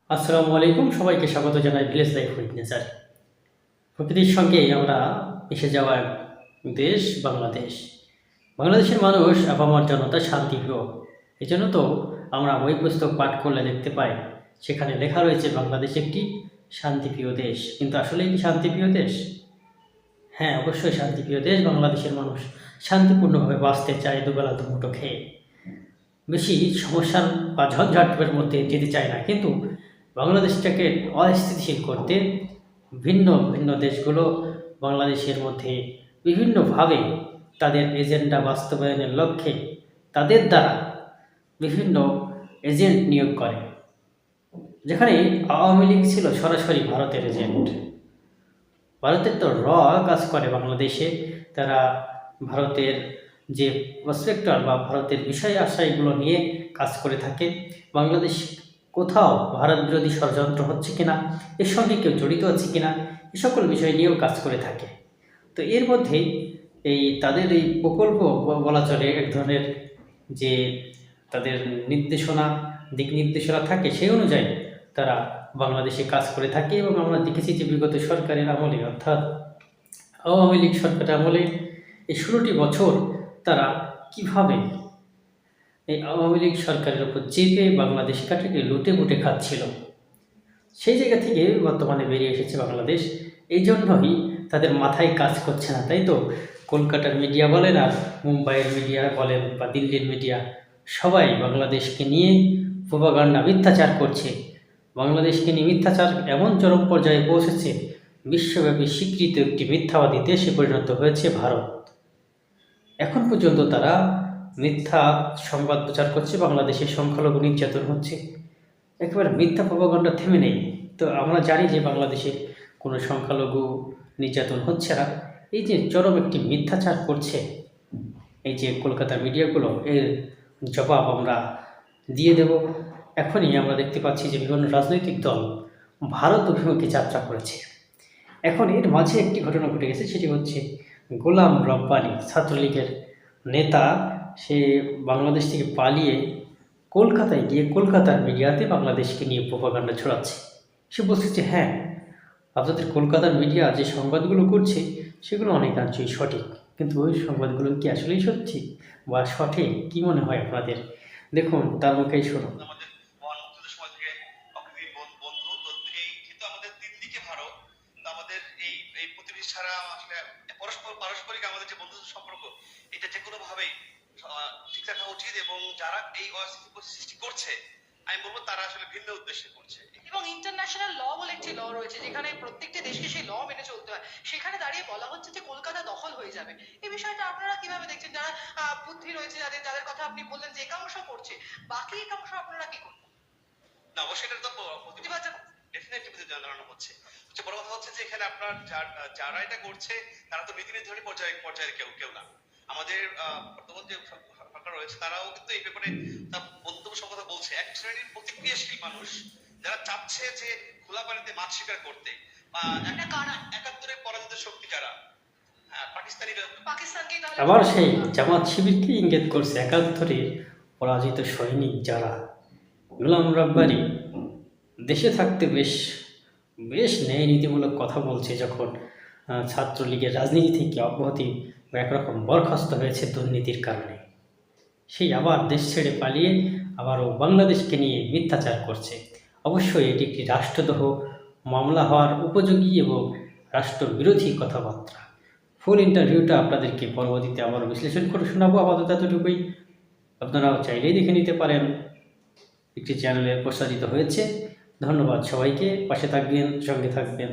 আসসালামু আলাইকুম, সবাইকে স্বাগত জানাই ভিলেজ লাইফ উইটনেসার। প্রকৃতির সঙ্গে আমরা মিশে যাওয়া এক দেশ বাংলাদেশ। বাংলাদেশের মানুষ আপামর জনতা শান্তিপ্রিয়। এই জন্য তো আমরা বই পুস্তক পাঠ করলে দেখতে পাই সেখানে লেখা রয়েছে বাংলাদেশ একটি শান্তিপ্রিয় দেশ। কিন্তু আসলেই কি শান্তিপ্রিয় দেশ? হ্যাঁ, অবশ্যই শান্তিপ্রিয় দেশ। বাংলাদেশের মানুষ শান্তিপূর্ণভাবে বাঁচতে চায়, দুবেলা দুমুঠো খেয়ে। বেশি সমস্যার বা ঝঞ্ঝাটের মধ্যে যেতে চায় না। কিন্তু বাংলাদেশটাকে অস্থিতিশীল করতে ভিন্ন ভিন্ন দেশগুলো বাংলাদেশের মধ্যে বিভিন্নভাবে তাদের এজেন্ডা বাস্তবায়নের লক্ষ্যে তাদের দ্বারা বিভিন্ন এজেন্ট নিয়োগ করে। যেখানে আওয়ামী লীগ ছিল সরাসরি ভারতের এজেন্ট। ভারতের তো কাজ করে বাংলাদেশে। তারা ভারতের যে প্রসপেক্টর বা ভারতের বিষয় আশয়গুলো নিয়ে কাজ করে থাকে। বাংলাদেশ কোথাও ভারত বিরোধী ষড়যন্ত্র হচ্ছে কিনা, এর সঙ্গে কেউ জড়িত আছে কিনা, এ সকল বিষয় নিয়েও কাজ করে থাকে। তো এর মধ্যে তাদের এই প্রকল্প বলা চলে এক ধরনের যে তাদের নির্দেশনা, দিক নির্দেশনা থাকে, সেই অনুযায়ী তারা বাংলাদেশে কাজ করে থাকে। এবং আমরা দেখেছি যে বিগত সরকারের আমলে, অর্থাৎ আওয়ামী লীগ সরকারের আমলে এই 16টি বছর তারা কিভাবে এই আওয়ামী লীগ সরকারের উপর চেপে বাংলাদেশটাকে লুটে পুটে খাচ্ছিল, সেই জায়গা থেকে বর্তমানে বেরিয়ে এসেছে বাংলাদেশ। এই জন্যই তাদের মাথায় কাজ করছে না, তাই তো কলকাতার মিডিয়া বলেন আর মুম্বাইয়ের মিডিয়া বলেন বা দিল্লির মিডিয়া, সবাই বাংলাদেশকে নিয়ে প্রোপাগান্ডা, মিথ্যাচার করছে। বাংলাদেশকে নিয়ে মিথ্যাচার এমন চরম পর্যায়ে পৌঁছেছে, বিশ্বব্যাপী স্বীকৃত একটি মিথ্যাবাদী দেশে পরিণত হয়েছে ভারত। এখন পর্যন্ত তারা মিথ্যা সংবাদ প্রচার করছে, বাংলাদেশের সংখ্যালঘু নির্যাতন হচ্ছে। একেবারে মিথ্যা প্রোপাগান্ডা থেমে নেই। তো আমরা জানি যে বাংলাদেশে কোনো সংখ্যালঘু নির্যাতন হচ্ছে না। এই যে চরম একটি মিথ্যাচার করছে এই যে কলকাতার মিডিয়াগুলো, এর জবাব আমরা দিয়ে দেব। এখনই আমরা দেখতে পাচ্ছি যে বিভিন্ন রাজনৈতিক দল ভারত অভিমুখে যাত্রা করেছে। এখন এর মাঝে একটি ঘটনা ঘটে গেছে, সেটি হচ্ছে গোলাম রব্বানী, ছাত্রলীগের নেতা। সে বাংলাদেশ থেকে পালিয়ে কলকাতায় গিয়ে কলকাতার মিডিয়াতে বাংলাদেশকে নিয়ে প্রোপাগান্ডা ছড়াচ্ছে। সে বলছে যে হ্যাঁ, আপনাদের কলকাতার মিডিয়া যে সংবাদগুলো করছে সেগুলো অনেকাংশই সঠিক, কিন্তু ওই সংবাদগুলো কি আসলেই সত্যি বা সঠিক, কি মনে হয় আপনাদের? দেখুন তার মুখেই শুনুন। আমাদের এই এই প্রতিবেশী ছাড়া আসলে পারস্পরিক আমাদের যে বন্ধুত্ব সম্পর্ক, এটা যে কোনো ভাবেই ঠিক রাখা উচিত। এবং যারা এই অস্থিতি সৃষ্টি করছে, আমি বলবো তারা আসলে ভিন্ন উদ্দেশ্যে করছে। এবং ইন্টারন্যাশনাল ল বলে একটি ল রয়েছে, যেখানে প্রত্যেকটি দেশকে সেই ল মেনে চলতে হয়। সেখানে দাঁড়িয়ে বলা হচ্ছে যে কলকাতা দখল হয়ে যাবে। এই বিষয়টা আপনারা কিভাবে দেখছেন? যারা বুদ্ধি রয়েছে, যাদের কথা আপনি বললেন যে একাংশ করছে, বাকি একাংশ আপনারা কি করবেন? না, অবশ্যই এটা তো প্রতিবাদ ডেফিনেটলি প্রতিবাদ জানানো হচ্ছে। বড় কথা হচ্ছে যে এখানে আপনার যারা এটা করছে তারা তো নীতি নির্ধারণী পর্যায়ের কেউ না। আমাদের বর্তমান যে সরকার রয়েছে তারাও কিন্তু এই ব্যাপারে তার বক্তব্য সব কথা বলছে। এক শ্রেণীর প্রতিক্রিয়াশীল মানুষ যারা চাচ্ছে যে খোলা পানিতে মাছ শিকার করতে, বা একাত্তরের পরাজিত শক্তি যারা আবার সেই জামাত শিবিরকে ইঙ্গিত করছে, 71-এর পরাজিত সৈনিক যারা। গোলাম রব্বানী দেশে থাকতে বেশ বেশ ন্যায় নীতিমূলক কথা বলছে, যখন ছাত্রলীগের রাজনীতি থেকে অব্যাহতি বা একরকম বরখাস্ত হয়েছে দুর্নীতির কারণে, সেই আবার দেশ ছেড়ে পালিয়ে আবারও বাংলাদেশকে নিয়ে মিথ্যাচার করছে। অবশ্যই এটি একটি রাষ্ট্রদ্রোহ মামলা হওয়ার উপযোগী এবং রাষ্ট্রবিরোধী কথাবার্তা। ফুল ইন্টারভিউটা আপনাদেরকে পরবর্তীতে আবারও বিশ্লেষণ করে শোনাবো। আপাতত এতটুকুই, আপনারাও চাইলেই দেখে নিতে পারেন, একটি চ্যানেলে প্রসারিত হয়েছে। ধন্যবাদ সবাইকে, পাশে থাকবেন, সঙ্গে থাকবেন।